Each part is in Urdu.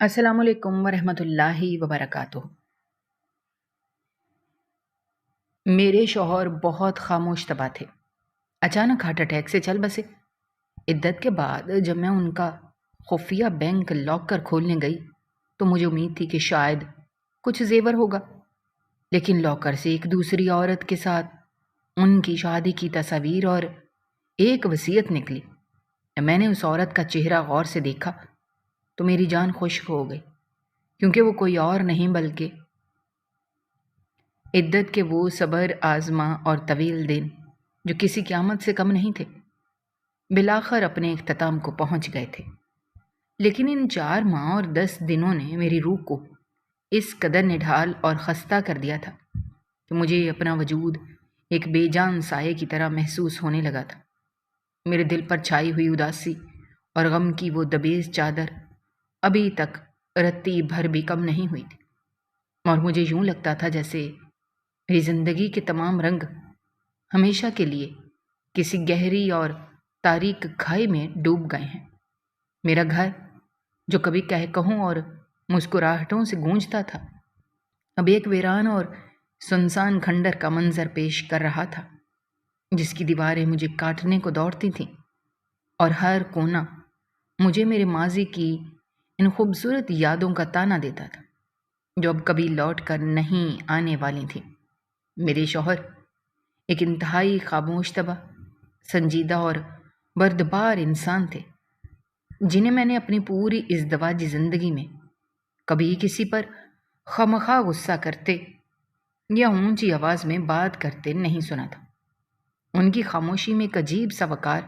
السلام علیکم ورحمۃ اللہ وبرکاتہ۔ میرے شوہر بہت خاموش طبع تھے۔ اچانک ہارٹ اٹیک سے چل بسے۔ عدت کے بعد جب میں ان کا خفیہ بینک لاکر کھولنے گئی تو مجھے امید تھی کہ شاید کچھ زیور ہوگا، لیکن لاکر سے ایک دوسری عورت کے ساتھ ان کی شادی کی تصاویر اور ایک وصیت نکلی۔ میں نے اس عورت کا چہرہ غور سے دیکھا تو میری جان خشک ہو گئی، کیونکہ وہ کوئی اور نہیں بلکہ عدت کے وہ صبر آزما اور طویل دن جو کسی قیامت سے کم نہیں تھے، بالآخر اپنے اختتام کو پہنچ گئے تھے۔ لیکن ان 4 ماہ اور 10 دنوں نے میری روح کو اس قدر نڈھال اور خستہ کر دیا تھا کہ مجھے اپنا وجود ایک بے جان سائے کی طرح محسوس ہونے لگا تھا۔ میرے دل پر چھائی ہوئی اداسی اور غم کی وہ دبیز چادر ابھی تک رتی بھر بھی کم نہیں ہوئی تھی، اور مجھے یوں لگتا تھا جیسے میری زندگی کے تمام رنگ ہمیشہ کے لیے کسی گہری اور تاریک کھائی میں ڈوب گئے ہیں۔ میرا گھر جو کبھی کہوں اور مسکراہٹوں سے گونجتا تھا، اب ایک ویران اور سنسان کھنڈر کا منظر پیش کر رہا تھا، جس کی دیواریں مجھے کاٹنے کو دوڑتی تھیں اور ہر کونا مجھے میرے ماضی کی ان خوبصورت یادوں کا تانا دیتا تھا جو اب کبھی لوٹ کر نہیں آنے والی تھیں۔ میرے شوہر ایک انتہائی خاموش طبع، سنجیدہ اور بردبار انسان تھے، جنہیں میں نے اپنی پوری ازدواجی زندگی میں کبھی کسی پر خواہ غصہ کرتے یا اونچی آواز میں بات کرتے نہیں سنا تھا۔ ان کی خاموشی میں ایک عجیب سا وقار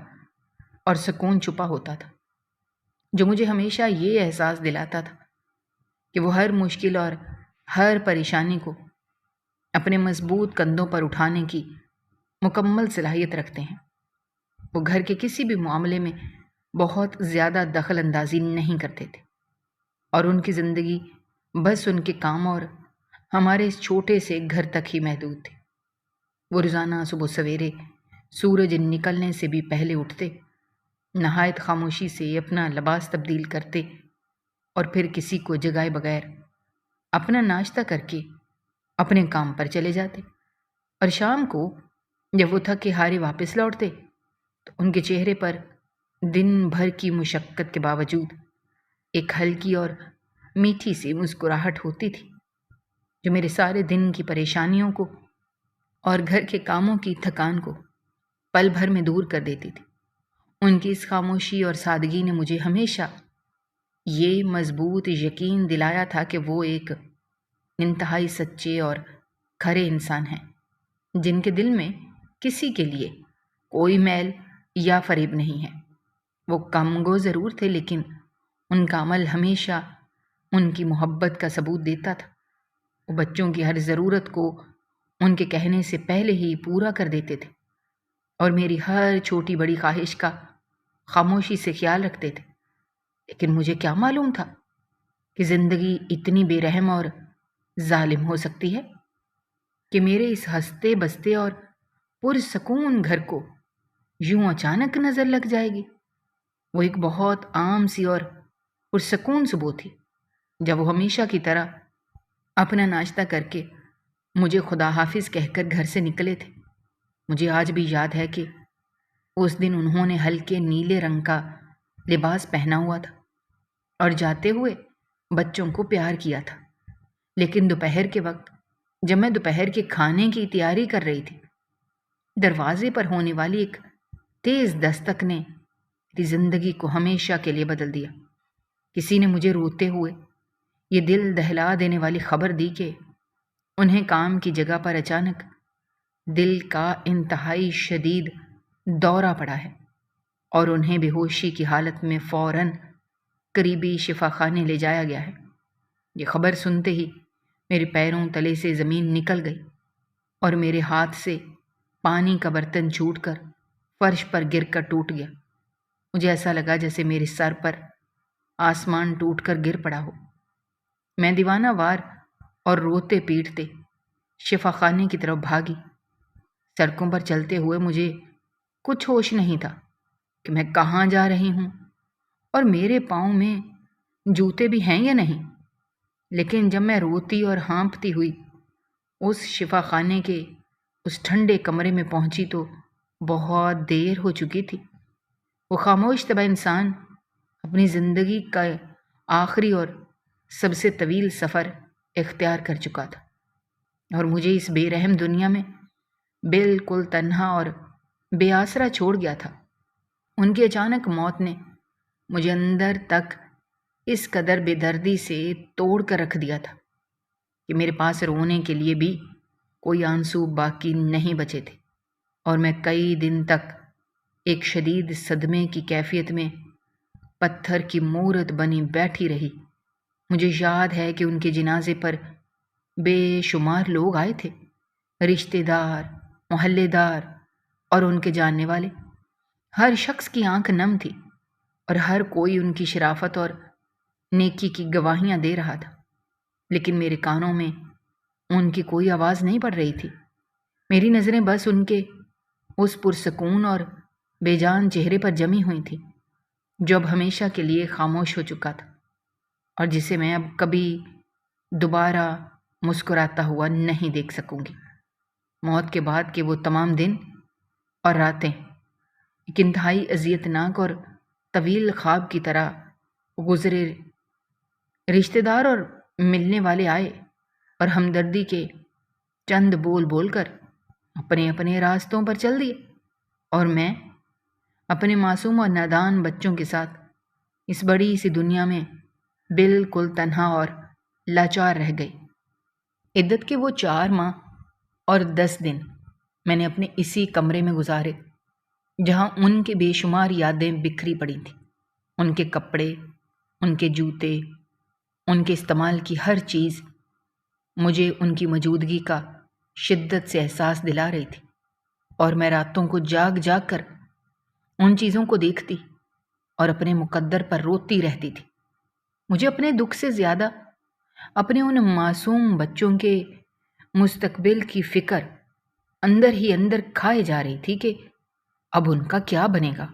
اور سکون چھپا ہوتا تھا جو مجھے ہمیشہ یہ احساس دلاتا تھا کہ وہ ہر مشکل اور ہر پریشانی کو اپنے مضبوط کندھوں پر اٹھانے کی مکمل صلاحیت رکھتے ہیں۔ وہ گھر کے کسی بھی معاملے میں بہت زیادہ دخل اندازی نہیں کرتے تھے، اور ان کی زندگی بس ان کے کام اور ہمارے اس چھوٹے سے گھر تک ہی محدود تھی۔ وہ روزانہ صبح سویرے سورج نکلنے سے بھی پہلے اٹھتے، نہایت خاموشی سے اپنا لباس تبدیل کرتے اور پھر کسی کو جگائے بغیر اپنا ناشتہ کر کے اپنے کام پر چلے جاتے، اور شام کو جب وہ تھکے ہارے واپس لوٹتے تو ان کے چہرے پر دن بھر کی مشقت کے باوجود ایک ہلکی اور میٹھی سی مسکراہٹ ہوتی تھی جو میرے سارے دن کی پریشانیوں کو اور گھر کے کاموں کی تھکان کو پل بھر میں دور کر دیتی تھی۔ ان کی اس خاموشی اور سادگی نے مجھے ہمیشہ یہ مضبوط یقین دلایا تھا کہ وہ ایک انتہائی سچے اور کھرے انسان ہیں، جن کے دل میں کسی کے لیے کوئی میل یا فریب نہیں ہے۔ وہ کم گو ضرور تھے، لیکن ان کا عمل ہمیشہ ان کی محبت کا ثبوت دیتا تھا۔ وہ بچوں کی ہر ضرورت کو ان کے کہنے سے پہلے ہی پورا کر دیتے تھے، اور میری ہر چھوٹی بڑی خواہش کا خاموشی سے خیال رکھتے تھے۔ لیکن مجھے کیا معلوم تھا کہ زندگی اتنی بے رحم اور ظالم ہو سکتی ہے کہ میرے اس ہنستے بستے اور پرسکون گھر کو یوں اچانک نظر لگ جائے گی۔ وہ ایک بہت عام سی اور پرسکون صبح تھی جب وہ ہمیشہ کی طرح اپنا ناشتہ کر کے مجھے خدا حافظ کہہ کر گھر سے نکلے تھے۔ مجھے آج بھی یاد ہے کہ اس دن انہوں نے ہلکے نیلے رنگ کا لباس پہنا ہوا تھا اور جاتے ہوئے بچوں کو پیار کیا تھا۔ لیکن دوپہر کے وقت جب میں دوپہر کے کھانے کی تیاری کر رہی تھی، دروازے پر ہونے والی ایک تیز دستک نے میری زندگی کو ہمیشہ کے لیے بدل دیا۔ کسی نے مجھے روتے ہوئے یہ دل دہلا دینے والی خبر دی کہ انہیں کام کی جگہ پر اچانک دل کا انتہائی شدید دورہ پڑا ہے اور انہیں بے ہوشی کی حالت میں فوراً قریبی شفا خانے لے جایا گیا ہے۔ یہ خبر سنتے ہی میرے پیروں تلے سے زمین نکل گئی اور میرے ہاتھ سے پانی کا برتن چھوٹ کر فرش پر گر کر ٹوٹ گیا۔ مجھے ایسا لگا جیسے میرے سر پر آسمان ٹوٹ کر گر پڑا ہو۔ میں دیوانہ وار اور روتے پیٹتے شفا خانے کی طرف بھاگی۔ سڑکوں پر چلتے ہوئے مجھے کچھ ہوش نہیں تھا کہ میں کہاں جا رہی ہوں، اور میرے پاؤں میں جوتے بھی ہیں یا نہیں۔ لیکن جب میں روتی اور ہانپتی ہوئی اس شفا خانے کے اس ٹھنڈے کمرے میں پہنچی تو بہت دیر ہو چکی تھی۔ وہ خاموش طبع انسان اپنی زندگی کا آخری اور سب سے طویل سفر اختیار کر چکا تھا، اور مجھے اس بے رحم دنیا میں بالکل تنہا اور بے آسرا چھوڑ گیا تھا۔ ان کی اچانک موت نے مجھے اندر تک اس قدر بے دردی سے توڑ کر رکھ دیا تھا کہ میرے پاس رونے کے لیے بھی کوئی آنسو باقی نہیں بچے تھے، اور میں کئی دن تک ایک شدید صدمے کی کیفیت میں پتھر کی مورت بنی بیٹھی رہی۔ مجھے یاد ہے کہ ان کے جنازے پر بے شمار لوگ آئے تھے، رشتہ دار، محلے دار اور ان کے جاننے والے۔ ہر شخص کی آنکھ نم تھی اور ہر کوئی ان کی شرافت اور نیکی کی گواہیاں دے رہا تھا، لیکن میرے کانوں میں ان کی کوئی آواز نہیں پڑ رہی تھی۔ میری نظریں بس ان کے اس پرسکون اور بے جان چہرے پر جمی ہوئی تھیں جو اب ہمیشہ کے لیے خاموش ہو چکا تھا، اور جسے میں اب کبھی دوبارہ مسکراتا ہوا نہیں دیکھ سکوں گی۔ موت کے بعد کے وہ تمام دن اور راتیں ایک انتہائی اذیت ناک اور طویل خواب کی طرح گزرے۔ رشتہ دار اور ملنے والے آئے اور ہمدردی کے چند بول بول کر اپنے اپنے راستوں پر چل دیے، اور میں اپنے معصوم اور نادان بچوں کے ساتھ اس بڑی سی دنیا میں بالکل تنہا اور لاچار رہ گئی۔ عدت کے وہ 4 ماہ اور 10 دن میں نے اپنے اسی کمرے میں گزارے جہاں ان کے بے شمار یادیں بکھری پڑی تھیں۔ ان کے کپڑے، ان کے جوتے، ان کے استعمال کی ہر چیز مجھے ان کی موجودگی کا شدت سے احساس دلا رہی تھی، اور میں راتوں کو جاگ جاگ کر ان چیزوں کو دیکھتی اور اپنے مقدر پر روتی رہتی تھی۔ مجھے اپنے دکھ سے زیادہ اپنے ان معصوم بچوں کے مستقبل کی فکر اندر ہی اندر کھائے جا رہی تھی کہ اب ان کا کیا بنے گا،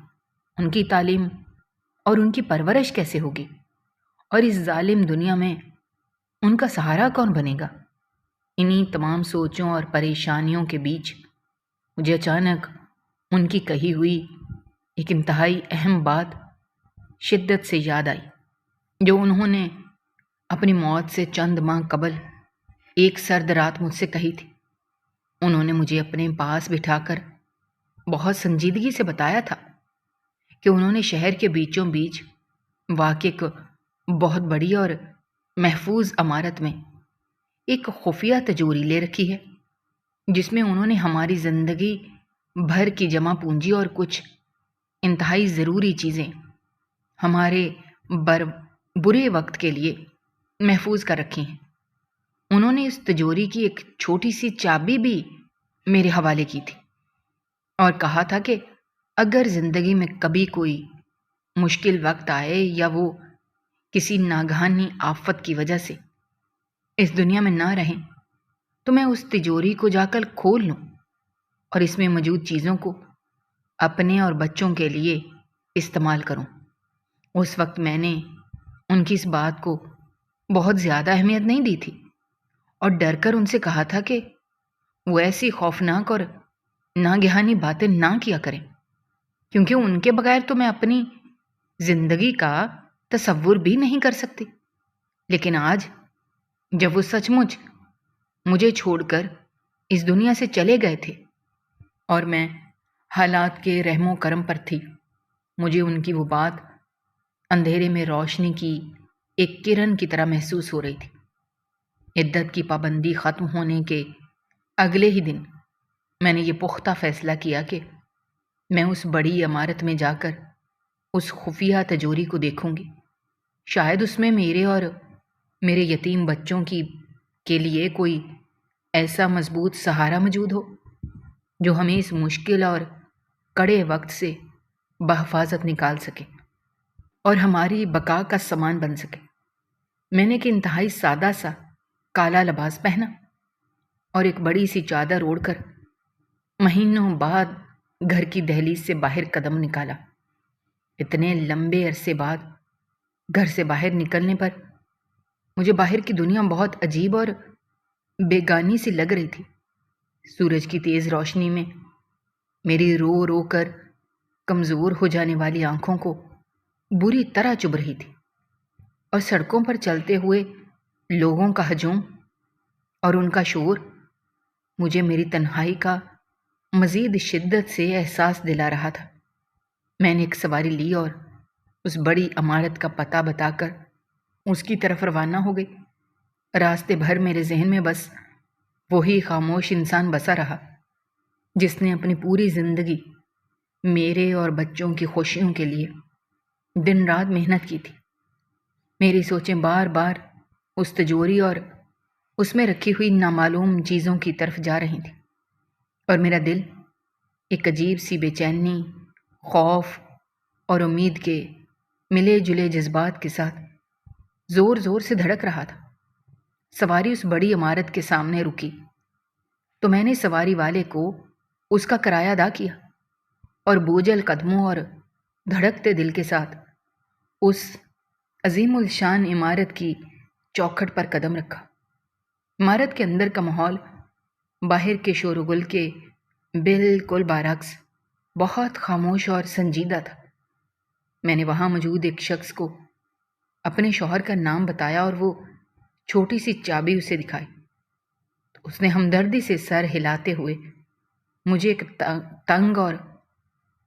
ان کی تعلیم اور ان کی پرورش کیسے ہوگی، اور اس ظالم دنیا میں ان کا سہارا کون بنے گا۔ انہی تمام سوچوں اور پریشانیوں کے بیچ مجھے اچانک ان کی کہی ہوئی ایک انتہائی اہم بات شدت سے یاد آئی، جو انہوں نے اپنی موت سے چند ماہ قبل ایک سرد رات مجھ سے کہی تھی۔ انہوں نے مجھے اپنے پاس بٹھا کر بہت سنجیدگی سے بتایا تھا کہ انہوں نے شہر کے بیچوں بیچ واقع ایک بہت بڑی اور محفوظ عمارت میں ایک خفیہ تجوری لے رکھی ہے، جس میں انہوں نے ہماری زندگی بھر کی جمع پونجی اور کچھ انتہائی ضروری چیزیں ہمارے برے وقت کے لیے محفوظ کر رکھی ہیں۔ انہوں نے اس تجوری کی ایک چھوٹی سی چابی بھی میرے حوالے کی تھی اور کہا تھا کہ اگر زندگی میں کبھی کوئی مشکل وقت آئے یا وہ کسی ناگہانی آفت کی وجہ سے اس دنیا میں نہ رہیں تو میں اس تجوری کو جا کر کھول لوں اور اس میں موجود چیزوں کو اپنے اور بچوں کے لیے استعمال کروں۔ اس وقت میں نے ان کی اس بات کو بہت زیادہ اہمیت نہیں دی تھی اور ڈر کر ان سے کہا تھا کہ وہ ایسی خوفناک اور ناگہانی باتیں نہ کیا کریں، کیونکہ ان کے بغیر تو میں اپنی زندگی کا تصور بھی نہیں کر سکتی۔ لیکن آج جب وہ سچ مچ مجھے چھوڑ کر اس دنیا سے چلے گئے تھے اور میں حالات کے رحم و کرم پر تھی، مجھے ان کی وہ بات اندھیرے میں روشنی کی ایک کرن کی طرح محسوس ہو رہی تھی۔ عدت کی پابندی ختم ہونے کے اگلے ہی دن میں نے یہ پختہ فیصلہ کیا کہ میں اس بڑی عمارت میں جا کر اس خفیہ تجوری کو دیکھوں گی۔ شاید اس میں میرے اور میرے یتیم بچوں کے لیے کوئی ایسا مضبوط سہارا موجود ہو جو ہمیں اس مشکل اور کڑے وقت سے بحفاظت نکال سکے اور ہماری بقا کا سامان بن سکے۔ میں نے ایک انتہائی سادہ سا کالا لباس پہنا اور ایک بڑی سی چادر اوڑھ کر مہینوں بعد گھر کی دہلیز سے باہر قدم نکالا۔ اتنے لمبے عرصے بعد گھر سے باہر نکلنے پر مجھے باہر کی دنیا بہت عجیب اور بیگانی سی لگ رہی تھی۔ سورج کی تیز روشنی میں میری رو رو کر کمزور ہو جانے والی آنکھوں کو بری طرح چبھ رہی تھی، اور سڑکوں پر چلتے ہوئے لوگوں کا ہجوم اور ان کا شور مجھے میری تنہائی کا مزید شدت سے احساس دلا رہا تھا۔ میں نے ایک سواری لی اور اس بڑی عمارت کا پتہ بتا کر اس کی طرف روانہ ہو گئی۔ راستے بھر میرے ذہن میں بس وہی خاموش انسان بسا رہا جس نے اپنی پوری زندگی میرے اور بچوں کی خوشیوں کے لیے دن رات محنت کی تھی۔ میری سوچیں بار بار اس تجوری اور اس میں رکھی ہوئی نامعلوم چیزوں کی طرف جا رہی تھیں، اور میرا دل ایک عجیب سی بے چینی، خوف اور امید کے ملے جلے جذبات کے ساتھ زور زور سے دھڑک رہا تھا۔ سواری اس بڑی عمارت کے سامنے رکی تو میں نے سواری والے کو اس کا کرایہ ادا کیا اور بوجھل قدموں اور دھڑکتے دل کے ساتھ اس عظیم الشان عمارت کی چوکھٹ پر قدم رکھا۔ عمارت کے اندر کا ماحول باہر کے شور و گل کے بالکل برعکس بہت خاموش اور سنجیدہ تھا۔ میں نے وہاں موجود ایک شخص کو اپنے شوہر کا نام بتایا اور وہ چھوٹی سی چابی اسے دکھائی۔ اس نے ہمدردی سے سر ہلاتے ہوئے مجھے ایک تنگ اور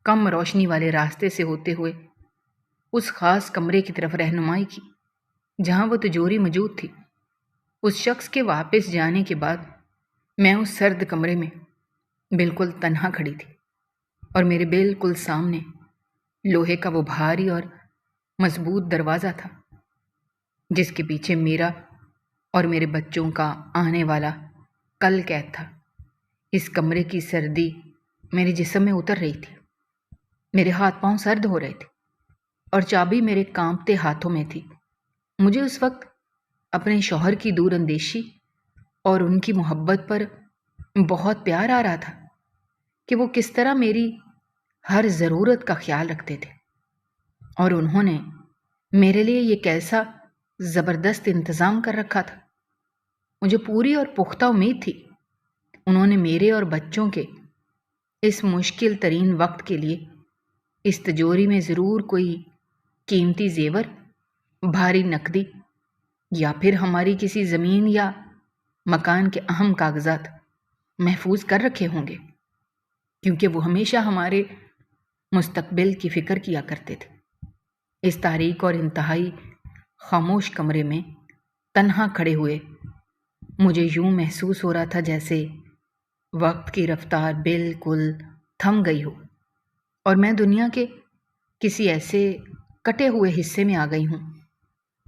کم روشنی والے راستے سے ہوتے ہوئے اس خاص کمرے کی طرف رہنمائی کی جہاں وہ تجوری موجود تھی۔ اس شخص کے واپس جانے کے بعد میں اس سرد کمرے میں بالکل تنہا کھڑی تھی، اور میرے بالکل سامنے لوہے کا وہ بھاری اور مضبوط دروازہ تھا جس کے پیچھے میرا اور میرے بچوں کا آنے والا کل قید تھا۔ اس کمرے کی سردی میرے جسم میں اتر رہی تھی، میرے ہاتھ پاؤں سرد ہو رہے تھے اور چابی میرے کانپتے ہاتھوں میں تھی۔ مجھے اس وقت اپنے شوہر کی دور اندیشی اور ان کی محبت پر بہت پیار آ رہا تھا کہ وہ کس طرح میری ہر ضرورت کا خیال رکھتے تھے، اور انہوں نے میرے لیے یہ کیسا زبردست انتظام کر رکھا تھا۔ مجھے پوری اور پختہ امید تھی انہوں نے میرے اور بچوں کے اس مشکل ترین وقت کے لیے اس تجوری میں ضرور کوئی قیمتی زیور، بھاری نقدی یا پھر ہماری کسی زمین یا مکان کے اہم کاغذات محفوظ کر رکھے ہوں گے، کیونکہ وہ ہمیشہ ہمارے مستقبل کی فکر کیا کرتے تھے۔ اس تاریک اور انتہائی خاموش کمرے میں تنہا کھڑے ہوئے مجھے یوں محسوس ہو رہا تھا جیسے وقت کی رفتار بالکل تھم گئی ہو اور میں دنیا کے کسی ایسے کٹے ہوئے حصے میں آ گئی ہوں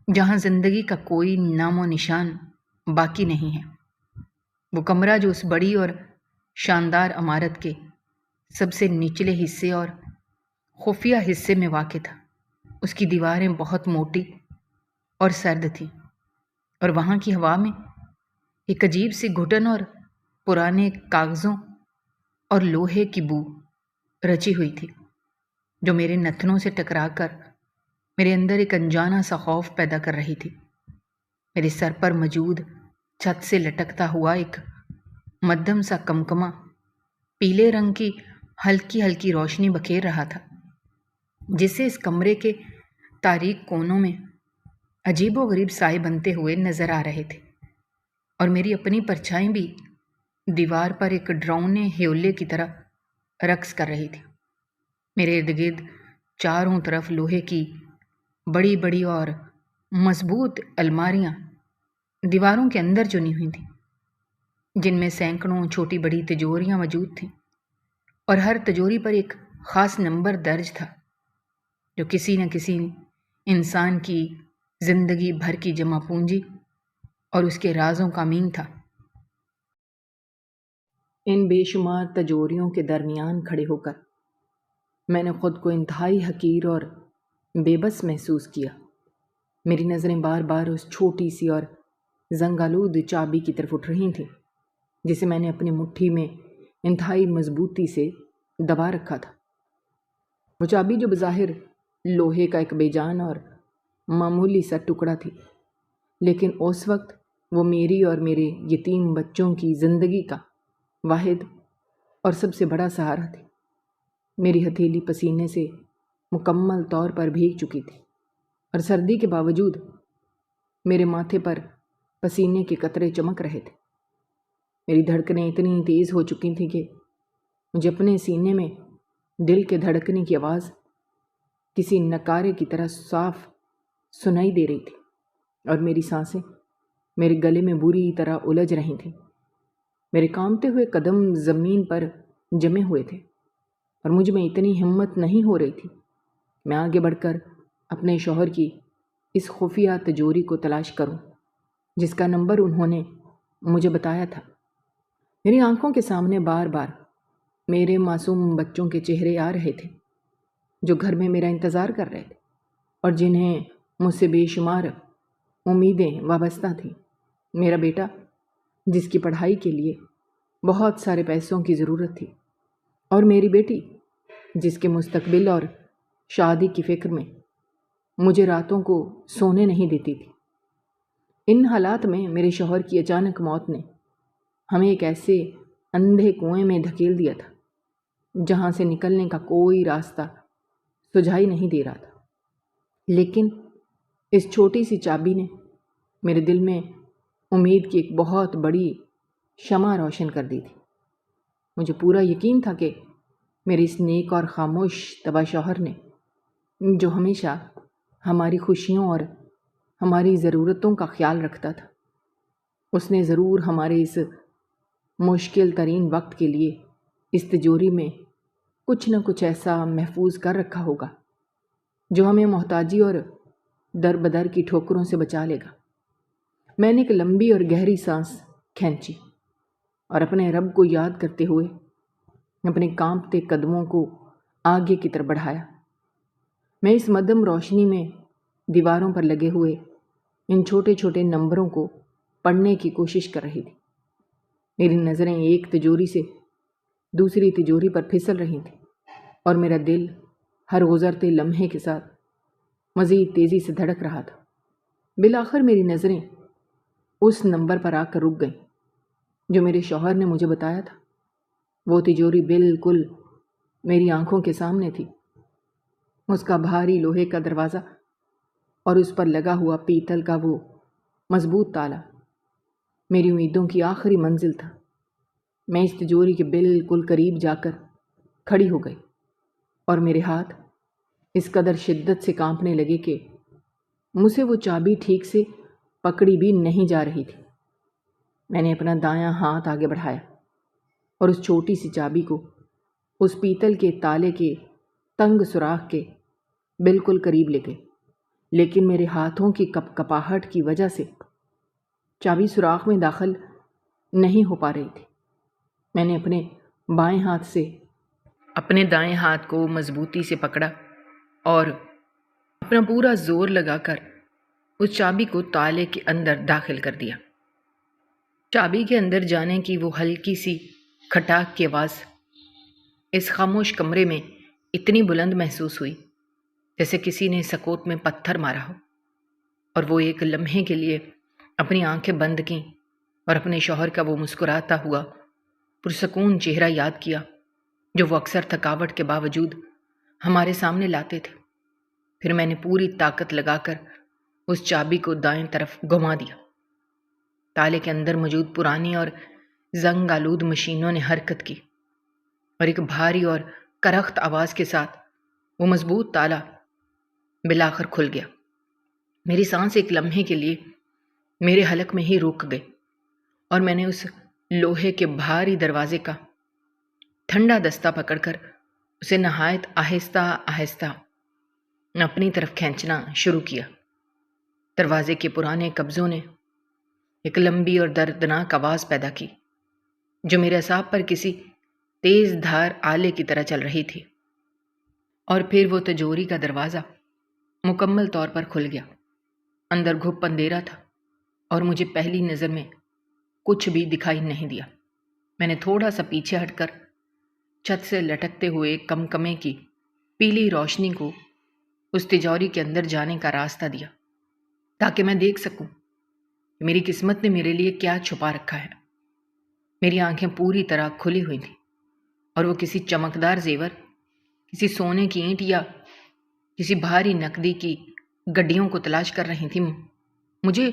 جہاں زندگی کا کوئی نام و نشان باقی نہیں ہے۔ وہ کمرہ جو اس بڑی اور شاندار عمارت کے سب سے نچلے حصے اور خفیہ حصے میں واقع تھا، اس کی دیواریں بہت موٹی اور سرد تھیں، اور وہاں کی ہوا میں ایک عجیب سی گھٹن اور پرانے کاغذوں اور لوہے کی بو رچی ہوئی تھی جو میرے نتنوں سے ٹکرا کر میرے اندر ایک انجانا سا خوف پیدا کر رہی تھی۔ میرے سر پر موجود چھت سے لٹکتا ہوا ایک مدھم سا کمکمہ پیلے رنگ کی ہلکی ہلکی روشنی بکھیر رہا تھا، جس سے اس کمرے کے تاریک کونوں میں عجیب و غریب سائے بنتے ہوئے نظر آ رہے تھے، اور میری اپنی پرچھائی بھی دیوار پر ایک ڈراؤنے ہیولے کی طرح رقص کر رہی تھی۔ میرے ارد گرد چاروں طرف لوہے کی بڑی بڑی اور مضبوط الماریاں دیواروں کے اندر چنی ہوئی تھیں، جن میں سینکڑوں چھوٹی بڑی تجوریاں موجود تھیں، اور ہر تجوری پر ایک خاص نمبر درج تھا جو کسی نہ کسی انسان کی زندگی بھر کی جمع پونجی اور اس کے رازوں کا امین تھا۔ ان بے شمار تجوریوں کے درمیان کھڑے ہو کر میں نے خود کو انتہائی حقیر اور بے بس محسوس کیا۔ میری نظریں بار بار اس چھوٹی سی اور زنگالود چابی کی طرف اٹھ رہی تھیں جسے میں نے اپنی مٹھی میں انتہائی مضبوطی سے دبا رکھا تھا۔ وہ چابی جو بظاہر لوہے کا ایک بے جان اور معمولی سا ٹکڑا تھی، لیکن اس وقت وہ میری اور میرے یتیم بچوں کی زندگی کا واحد اور سب سے بڑا سہارا تھی۔ میری ہتھیلی پسینے سے مکمل طور پر بھیگ چکی تھی، اور سردی کے باوجود میرے ماتھے پر پسینے کے قطرے چمک رہے تھے۔ میری دھڑکنیں اتنی تیز ہو چکی تھیں کہ مجھے اپنے سینے میں دل کے دھڑکنے کی آواز کسی نکارے کی طرح صاف سنائی دے رہی تھی، اور میری سانسیں میرے گلے میں بری طرح الجھ رہی تھیں۔ میرے کانپتے ہوئے قدم زمین پر جمے ہوئے تھے، اور مجھ میں اتنی ہمت نہیں ہو رہی تھی کہ میں آگے بڑھ کر اپنے شوہر کی اس خفیہ تجوری کو تلاش کروں جس کا نمبر انہوں نے مجھے بتایا تھا۔ میری آنکھوں کے سامنے بار بار میرے معصوم بچوں کے چہرے آ رہے تھے جو گھر میں میرا انتظار کر رہے تھے، اور جنہیں مجھ سے بے شمار امیدیں وابستہ تھیں۔ میرا بیٹا جس کی پڑھائی کے لیے بہت سارے پیسوں کی ضرورت تھی، اور میری بیٹی جس کے مستقبل اور شادی کی فکر میں مجھے راتوں کو سونے نہیں دیتی تھی۔ ان حالات میں میرے شوہر کی اچانک موت نے ہمیں ایک ایسے اندھے کنویں میں دھکیل دیا تھا جہاں سے نکلنے کا کوئی راستہ سجھائی نہیں دے رہا تھا۔ لیکن اس چھوٹی سی چابی نے میرے دل میں امید کی ایک بہت بڑی شمع روشن کر دی تھی۔ مجھے پورا یقین تھا کہ میرے اس نیک اور خاموش تباہ شوہر نے، جو ہمیشہ ہماری خوشیوں اور ہماری ضرورتوں کا خیال رکھتا تھا، اس نے ضرور ہمارے اس مشکل ترین وقت کے لیے اس تجوری میں کچھ نہ کچھ ایسا محفوظ کر رکھا ہوگا جو ہمیں محتاجی اور در بدر کی ٹھوکروں سے بچا لے گا۔ میں نے ایک لمبی اور گہری سانس کھینچی اور اپنے رب کو یاد کرتے ہوئے اپنے کانپتے قدموں کو آگے کی طرف بڑھایا۔ میں اس مدھم روشنی میں دیواروں پر لگے ہوئے ان چھوٹے چھوٹے نمبروں کو پڑھنے کی کوشش کر رہی تھی۔ میری نظریں ایک تجوری سے دوسری تجوری پر پھسل رہی تھیں، اور میرا دل ہر گزرتے لمحے کے ساتھ مزید تیزی سے دھڑک رہا تھا۔ بالآخر میری نظریں اس نمبر پر آ کر رک گئیں جو میرے شوہر نے مجھے بتایا تھا۔ وہ تجوری بالکل میری آنکھوں کے سامنے تھی، اس کا بھاری لوہے کا دروازہ اور اس پر لگا ہوا پیتل کا وہ مضبوط تالا میری امیدوں کی آخری منزل تھا۔ میں اس تجوری کے بالکل قریب جا کر کھڑی ہو گئی، اور میرے ہاتھ اس قدر شدت سے کانپنے لگے کہ مجھ سے وہ چابی ٹھیک سے پکڑی بھی نہیں جا رہی تھی۔ میں نے اپنا دایاں ہاتھ آگے بڑھایا اور اس چھوٹی سی چابی کو اس پیتل کے تالے کے تنگ سوراخ کے بالکل قریب لے گئے، لیکن میرے ہاتھوں کی کپ کپاہٹ کی وجہ سے چابی سوراخ میں داخل نہیں ہو پا رہی تھی۔ میں نے اپنے بائیں ہاتھ سے اپنے دائیں ہاتھ کو مضبوطی سے پکڑا اور اپنا پورا زور لگا کر اس چابی کو تالے کے اندر داخل کر دیا۔ چابی کے اندر جانے کی وہ ہلکی سی کھٹاک کی آواز اس خاموش کمرے میں اتنی بلند محسوس ہوئی جیسے کسی نے سکوت میں پتھر مارا ہو، اور وہ ایک لمحے کے لیے اپنی آنکھیں بند کیں اور اپنے شوہر کا وہ مسکراتا ہوا پرسکون چہرہ یاد کیا جو وہ اکثر تھکاوٹ کے باوجود ہمارے سامنے لاتے تھے۔ پھر میں نے پوری طاقت لگا کر اس چابی کو دائیں طرف گھما دیا۔ تالے کے اندر موجود پرانی اور زنگ آلود مشینوں نے حرکت کی، اور ایک بھاری اور کرخت آواز کے ساتھ وہ مضبوط تالا بالآخر کھل گیا۔ میری سانس ایک لمحے کے لیے میرے حلق میں ہی رک گئی، اور میں نے اس لوہے کے بھاری دروازے کا ٹھنڈا دستہ پکڑ کر اسے نہایت آہستہ آہستہ اپنی طرف کھینچنا شروع کیا۔ دروازے کے پرانے قبضوں نے ایک لمبی اور دردناک آواز پیدا کی جو میرے اعصاب پر کسی تیز دھار آلے کی طرح چل رہی تھی، اور پھر وہ تجوری کا دروازہ مکمل طور پر کھل گیا۔ اندر گھپ اندھیرا تھا، اور مجھے پہلی نظر میں کچھ بھی دکھائی نہیں دیا۔ میں نے تھوڑا سا پیچھے ہٹ کر چھت سے لٹکتے ہوئے کمکمے کی پیلی روشنی کو اس تجوری کے اندر جانے کا راستہ دیا تاکہ میں دیکھ سکوں کہ میری قسمت نے میرے لیے کیا چھپا رکھا ہے۔ میری آنکھیں پوری طرح کھلی ہوئی تھیں اور وہ کسی چمکدار زیور، کسی سونے کی اینٹ یا کسی بھاری نقدی کی گڈیوں کو تلاش کر رہی تھیں۔ مجھے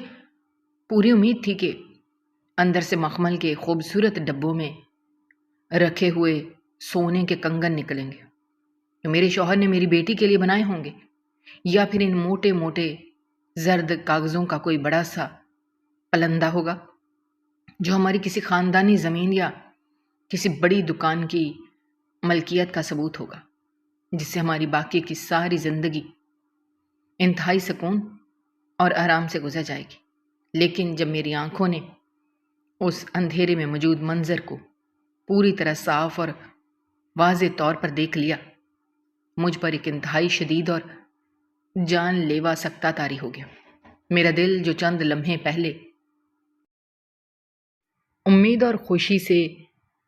پوری امید تھی کہ اندر سے مخمل کے خوبصورت ڈبوں میں رکھے ہوئے سونے کے کنگن نکلیں گے جو میرے شوہر نے میری بیٹی کے لیے بنائے ہوں گے، یا پھر ان موٹے موٹے زرد کاغذوں کا کوئی بڑا سا پلندہ ہوگا جو ہماری کسی خاندانی زمین یا کسی بڑی دکان کی ملکیت کا ثبوت ہوگا، جس سے ہماری باقی کی ساری زندگی انتہائی سکون اور آرام سے گزر جائے گی۔ لیکن جب میری آنکھوں نے اس اندھیرے میں موجود منظر کو پوری طرح صاف اور واضح طور پر دیکھ لیا، مجھ پر ایک انتہائی شدید اور جان لیوا سکتہ طاری ہو گیا۔ میرا دل جو چند لمحے پہلے امید اور خوشی سے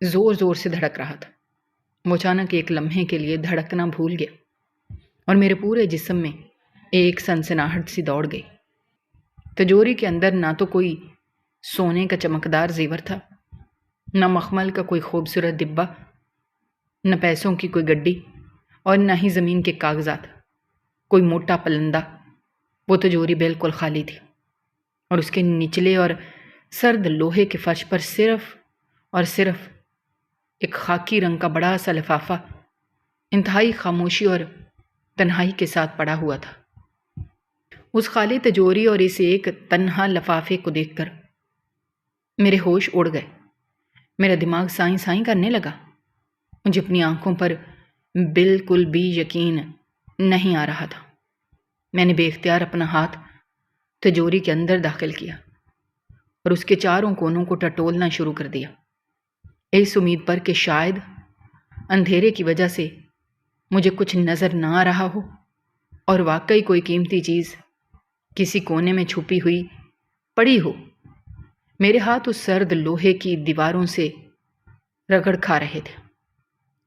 زور زور سے دھڑک رہا تھا، وہ اچانک ایک لمحے کے لیے دھڑکنا بھول گیا اور میرے پورے جسم میں ایک سنسناہٹ سی دوڑ گئی۔ تجوری کے اندر نہ تو کوئی سونے کا چمکدار زیور تھا، نہ مخمل کا کوئی خوبصورت ڈبہ، نہ پیسوں کی کوئی گڈی، اور نہ ہی زمین کے کاغذات، کوئی موٹا پلندہ۔ وہ تجوری بالکل خالی تھی اور اس کے نچلے اور سرد لوہے کے فرش پر صرف اور صرف ایک خاکی رنگ کا بڑا سا لفافہ انتہائی خاموشی اور تنہائی کے ساتھ پڑا ہوا تھا۔ اس خالی تجوری اور اس ایک تنہا لفافے کو دیکھ کر میرے ہوش اڑ گئے، میرا دماغ سائیں سائیں کرنے لگا۔ مجھے اپنی آنکھوں پر بالکل بھی یقین نہیں آ رہا تھا۔ میں نے بے اختیار اپنا ہاتھ تجوری کے اندر داخل کیا اور اس کے چاروں کونوں کو ٹٹولنا شروع کر دیا، اس امید پر کہ شاید اندھیرے کی وجہ سے مجھے کچھ نظر نہ آ رہا ہو اور واقعی کوئی قیمتی چیز کسی کونے میں چھپی ہوئی پڑی ہو۔ میرے ہاتھ اس سرد لوہے کی دیواروں سے رگڑ کھا رہے تھے،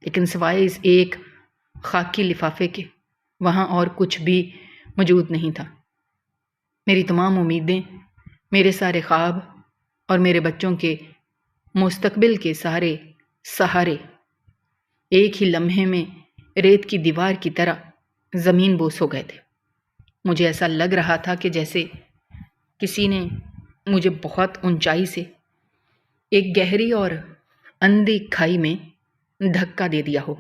لیکن سوائے اس ایک خاکی لفافے کے وہاں اور کچھ بھی موجود نہیں تھا۔ میری تمام امیدیں، میرے سارے خواب اور میرے بچوں کے مستقبل کے سارے سہارے ایک ہی لمحے میں ریت کی دیوار کی طرح زمین بوس ہو گئے تھے۔ مجھے ایسا لگ رہا تھا کہ جیسے کسی نے مجھے بہت اونچائی سے ایک گہری اور اندھی کھائی میں دھکا دے دیا ہو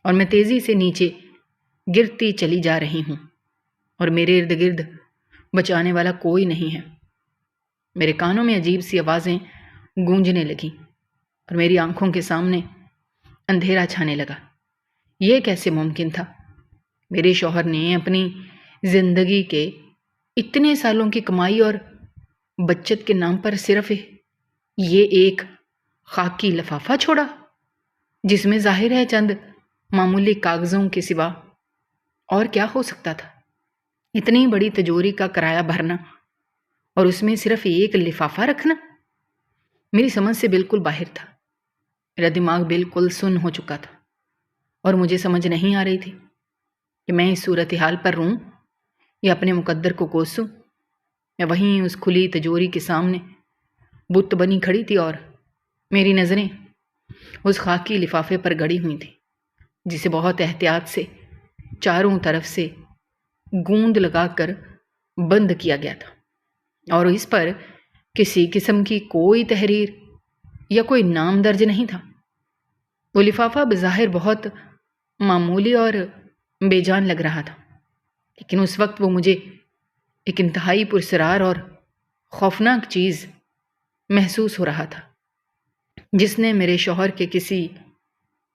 اور میں تیزی سے نیچے گرتی چلی جا رہی ہوں اور میرے ارد گرد بچانے والا کوئی نہیں ہے۔ میرے کانوں میں عجیب سی آوازیں گونجنے لگیں اور میری آنکھوں کے سامنے اندھیرا چھانے لگا۔ یہ کیسے ممکن تھا؟ میرے شوہر نے اپنی زندگی کے اتنے سالوں کی کمائی اور بچت کے نام پر صرف یہ ایک خاکی لفافہ چھوڑا، جس میں ظاہر ہے چند معمولی کاغذوں کے سوا اور کیا ہو سکتا تھا؟ اتنی بڑی تجوری کا کرایہ بھرنا اور اس میں صرف ایک لفافہ رکھنا میری سمجھ سے بالکل باہر تھا۔ میرا دماغ بالکل سن ہو چکا تھا اور مجھے سمجھ نہیں آ رہی تھی کہ میں اس صورتحال پر روں یا اپنے مقدر کو کوسوں۔ میں وہیں اس کھلی تجوری کے سامنے بت بنی کھڑی تھی اور میری نظریں اس خاکی لفافے پر گڑی ہوئی تھیں، جسے بہت احتیاط سے چاروں طرف سے گوند لگا کر بند کیا گیا تھا اور اس پر کسی قسم کی کوئی تحریر یا کوئی نام درج نہیں تھا۔ وہ لفافہ بظاہر بہت معمولی اور بے جان لگ رہا تھا، لیکن اس وقت وہ مجھے ایک انتہائی پراسرار اور خوفناک چیز محسوس ہو رہا تھا، جس نے میرے شوہر کے کسی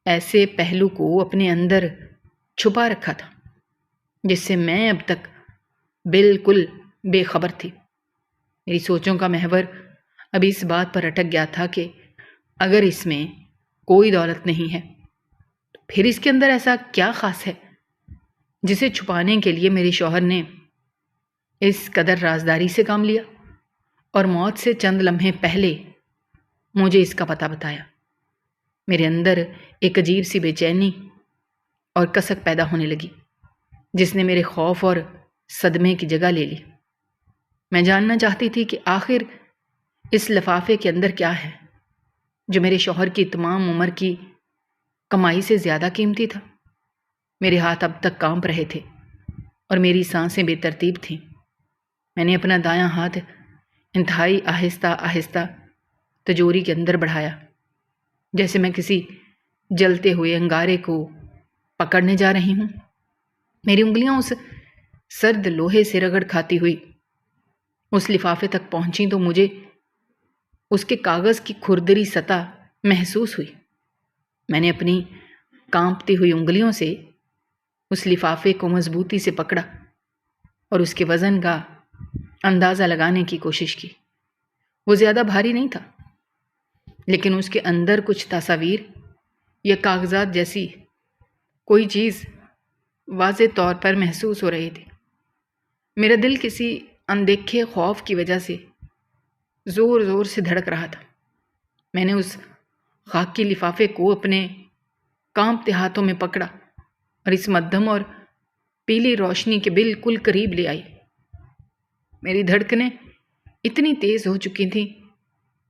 ایسے پہلو کو اپنے اندر چھپا رکھا تھا جس سے میں اب تک بالکل بے خبر تھی۔ میری سوچوں کا محور اب اس بات پر اٹک گیا تھا کہ اگر اس میں کوئی دولت نہیں ہے تو پھر اس کے اندر ایسا کیا خاص ہے جسے چھپانے کے لیے میرے شوہر نے اس قدر رازداری سے کام لیا اور موت سے چند لمحے پہلے مجھے اس کا پتہ بتایا۔ میرے اندر ایک عجیب سی بے چینی اور کسک پیدا ہونے لگی۔ جس نے میرے خوف اور صدمے کی جگہ لے لی۔ میں جاننا چاہتی تھی کہ آخر اس لفافے کے اندر کیا ہے جو میرے شوہر کی تمام عمر کی کمائی سے زیادہ قیمتی تھا۔ میرے ہاتھ اب تک کانپ رہے تھے اور میری سانسیں بے ترتیب تھیں۔ میں نے اپنا دایاں ہاتھ انتہائی آہستہ آہستہ تجوری کے اندر بڑھایا، جیسے میں کسی جلتے ہوئے انگارے کو پکڑنے جا رہی ہوں۔ میری انگلیاں اس سرد لوہے سے رگڑ کھاتی ہوئی اس لفافے تک پہنچیں تو مجھے اس کے کاغذ کی کھردری سطح محسوس ہوئی۔ میں نے اپنی کانپتی ہوئی انگلیوں سے اس لفافے کو مضبوطی سے پکڑا اور اس کے وزن کا اندازہ لگانے کی کوشش کی۔ وہ زیادہ بھاری نہیں تھا، لیکن اس کے اندر کچھ تصاویر یا کاغذات جیسی کوئی چیز واضح طور پر محسوس ہو رہی تھی۔ میرا دل کسی اندیکھے خوف کی وجہ سے زور زور سے دھڑک رہا تھا۔ میں نے اس خاکی لفافے کو اپنے کانپتے ہاتھوں میں پکڑا اور اس مدھم اور پیلی روشنی کے بالکل قریب لے آئی۔ میری دھڑکنیں اتنی تیز ہو چکی تھیں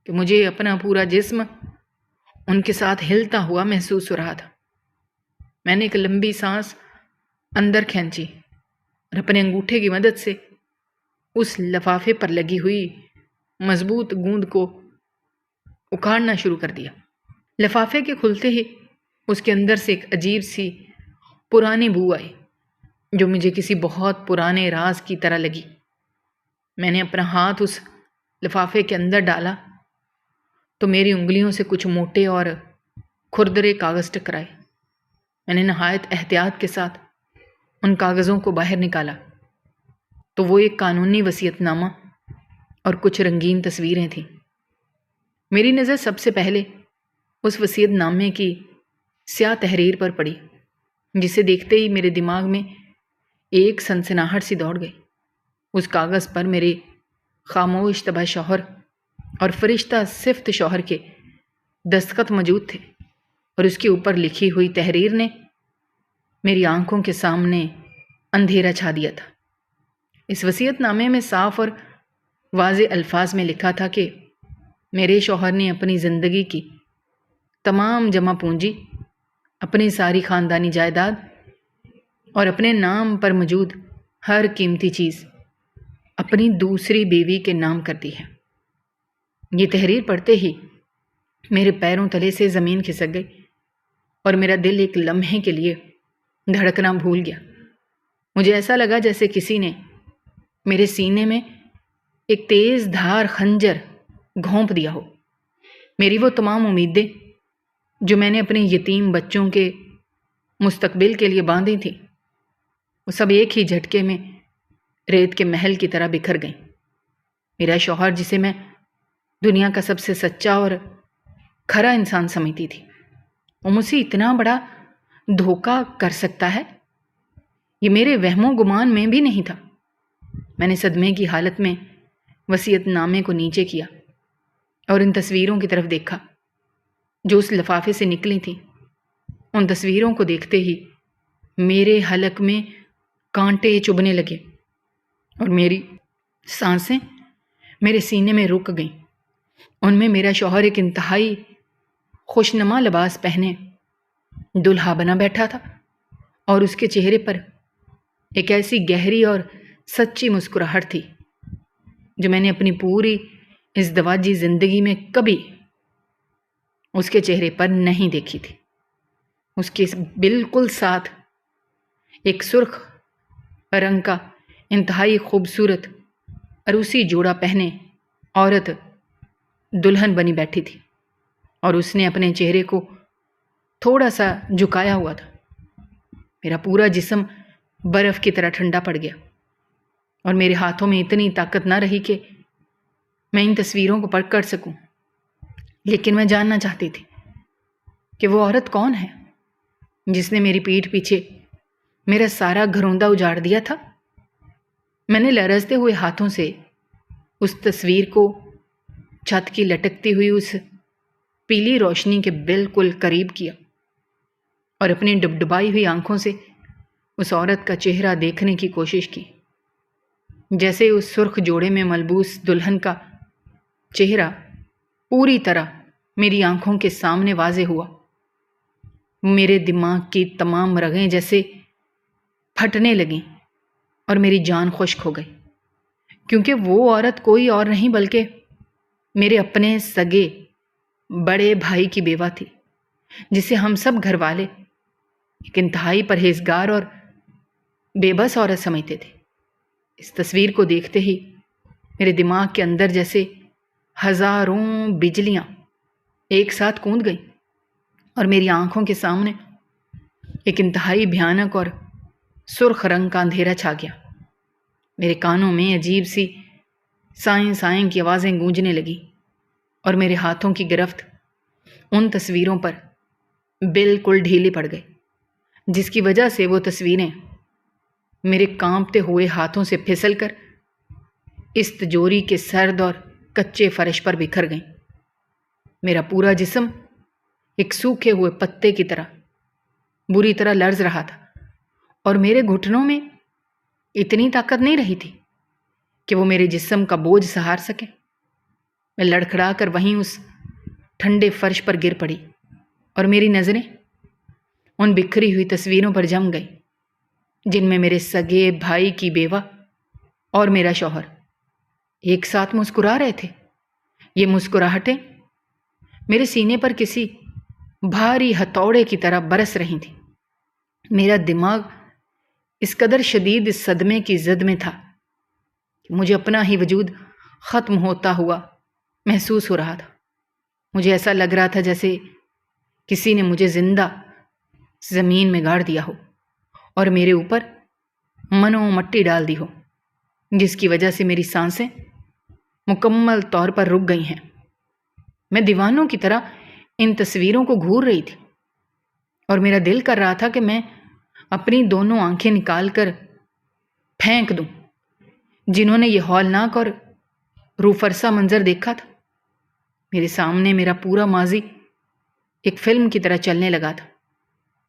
کہ مجھے اپنا پورا جسم ان کے ساتھ ہلتا ہوا محسوس ہو رہا تھا۔ میں نے ایک لمبی سانس اندر کھینچی اور اپنے انگوٹھے کی مدد سے اس لفافے پر لگی ہوئی مضبوط گوند کو اکھاڑنا شروع کر دیا۔ لفافے کے کھلتے ہی اس کے اندر سے ایک عجیب سی پرانی بو آئی جو مجھے کسی بہت پرانے راز کی طرح لگی۔ میں نے اپنا ہاتھ اس لفافے کے اندر ڈالا تو میری انگلیوں سے کچھ موٹے اور کھردرے کاغذ ٹکرائے۔ میں نے نہایت احتیاط کے ساتھ ان کاغذوں کو باہر نکالا تو وہ ایک قانونی وصیت نامہ اور کچھ رنگین تصویریں تھیں۔ میری نظر سب سے پہلے اس وصیت نامے کی سیاہ تحریر پر پڑی، جسے دیکھتے ہی میرے دماغ میں ایک سنسناہٹ سی دوڑ گئی۔ اس کاغذ پر میرے خاموش تباہ شوہر اور فرشتہ صفت شوہر کے دستخط موجود تھے، اور اس کے اوپر لکھی ہوئی تحریر نے میری آنکھوں کے سامنے اندھیرا چھا دیا تھا۔ اس وصیت نامے میں صاف اور واضح الفاظ میں لکھا تھا کہ میرے شوہر نے اپنی زندگی کی تمام جمع پونجی، اپنی ساری خاندانی جائیداد اور اپنے نام پر موجود ہر قیمتی چیز اپنی دوسری بیوی کے نام کر دی ہے۔ یہ تحریر پڑھتے ہی میرے پیروں تلے سے زمین کھسک گئی اور میرا دل ایک لمحے کے لیے دھڑکنا بھول گیا۔ مجھے ایسا لگا جیسے کسی نے میرے سینے میں ایک تیز دھار خنجر گھونپ دیا ہو۔ میری وہ تمام امیدیں جو میں نے اپنے یتیم بچوں کے مستقبل کے لیے باندھی تھیں، وہ سب ایک ہی جھٹکے میں ریت کے محل کی طرح بکھر گئیں۔ میرا شوہر، جسے میں دنیا کا سب سے سچا اور کھرا انسان سمجھتی تھی، وہ مجھ سے اتنا بڑا دھوکہ کر سکتا ہے، یہ میرے وہم و گمان میں بھی نہیں تھا۔ میں نے صدمے کی حالت میں وصیت نامے کو نیچے کیا اور ان تصویروں کی طرف دیکھا جو اس لفافے سے نکلی تھیں۔ ان تصویروں کو دیکھتے ہی میرے حلق میں کانٹے چبھنے لگے اور میری سانسیں میرے سینے میں رک گئیں۔ ان میں میرا شوہر ایک انتہائی خوشنما لباس پہنے دلہا بنا بیٹھا تھا، اور اس کے چہرے پر ایک ایسی گہری اور سچی مسکراہٹ تھی جو میں نے اپنی پوری ازدواجی زندگی میں کبھی اس کے چہرے پر نہیں دیکھی تھی۔ اس کے بالکل ساتھ ایک سرخ رنگ کا انتہائی خوبصورت عروسی جوڑا پہنے عورت دلہن بنی بیٹھی تھی، اور اس نے اپنے چہرے کو تھوڑا سا جھکایا ہوا تھا۔ میرا پورا جسم برف کی طرح ٹھنڈا پڑ گیا اور میرے ہاتھوں میں اتنی طاقت نہ رہی کہ میں ان تصویروں کو پڑھ کر سکوں۔ لیکن میں جاننا چاہتی تھی کہ وہ عورت کون ہے جس نے میری پیٹھ پیچھے میرا سارا گھروندہ اجاڑ دیا تھا۔ میں نے لرزتے ہوئے ہاتھوں سے اس تصویر کو چھت کی لٹکتی ہوئی اس پیلی روشنی کے بالکل قریب کیا اور اپنی ڈبڈبائی ہوئی آنکھوں سے اس عورت کا چہرہ دیکھنے کی کوشش کی، جیسے اس سرخ جوڑے میں ملبوس دلہن کا چہرہ پوری طرح میری آنکھوں کے سامنے واضح ہوا۔ میرے دماغ کی تمام رگیں جیسے پھٹنے لگیں اور میری جان خشک ہو گئی، کیونکہ وہ عورت کوئی اور نہیں بلکہ میرے اپنے سگے بڑے بھائی کی بیوہ تھی، جسے ہم سب گھر والے ایک انتہائی پرہیزگار اور بے بس عورت سمجھتے تھے۔ اس تصویر کو دیکھتے ہی میرے دماغ کے اندر جیسے ہزاروں بجلیاں ایک ساتھ کوند گئیں اور میری آنکھوں کے سامنے ایک انتہائی بھیانک اور سرخ رنگ کا اندھیرا چھا گیا۔ میرے کانوں میں عجیب سی سائیں سائیں کی آوازیں گونجنے لگیں اور میرے ہاتھوں کی گرفت ان تصویروں پر بالکل ڈھیلی پڑ گئی، جس کی وجہ سے وہ تصویریں میرے کانپتے ہوئے ہاتھوں سے پھسل کر اس تجوری کے سرد اور کچے فرش پر بکھر گئیں۔ میرا پورا جسم ایک سوکھے ہوئے پتے کی طرح بری طرح لرز رہا تھا اور میرے گھٹنوں میں اتنی طاقت نہیں رہی تھی کہ وہ میرے جسم کا بوجھ سہار سکے۔ میں لڑکھڑا کر وہیں اس ٹھنڈے فرش پر گر پڑی اور میری نظریں ان بکھری ہوئی تصویروں پر جم گئی، جن میں میرے سگے بھائی کی بیوہ اور میرا شوہر ایک ساتھ مسکرا رہے تھے۔ یہ مسکراہٹیں میرے سینے پر کسی بھاری ہتھوڑے کی طرح برس رہی تھیں۔ میرا دماغ اس قدر شدید اس صدمے کی زد میں تھا کہ مجھے اپنا ہی وجود ختم ہوتا ہوا محسوس ہو رہا تھا۔ مجھے ایسا لگ رہا تھا جیسے کسی نے مجھے زندہ زمین میں گاڑ دیا ہو اور میرے اوپر منو مٹی ڈال دی ہو، جس کی وجہ سے میری سانسیں مکمل طور پر رک گئی ہیں۔ میں دیوانوں کی طرح ان تصویروں کو گھور رہی تھی اور میرا دل کر رہا تھا کہ میں اپنی دونوں آنکھیں نکال کر پھینک دوں جنہوں نے یہ ہولناک اور روفرسا منظر دیکھا تھا۔ میرے سامنے میرا پورا ماضی ایک فلم کی طرح چلنے لگا تھا۔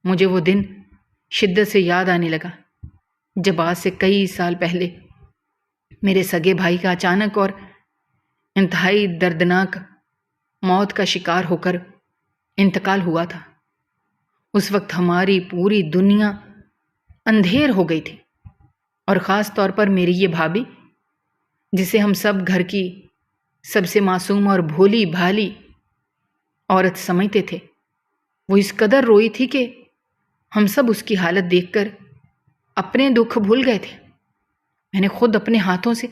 مجھے وہ دن شدت سے یاد آنے لگا جب آج سے کئی سال پہلے میرے سگے بھائی کا اچانک اور انتہائی دردناک موت کا شکار ہو کر انتقال ہوا تھا۔ اس وقت ہماری پوری دنیا اندھیر ہو گئی تھی اور خاص طور پر میری یہ بھابھی، جسے ہم سب گھر کی سب سے معصوم اور بھولی بھالی عورت سمجھتے تھے، وہ اس قدر روئی تھی کہ ہم سب اس کی حالت دیکھ کر اپنے دکھ بھول گئے تھے۔ میں نے خود اپنے ہاتھوں سے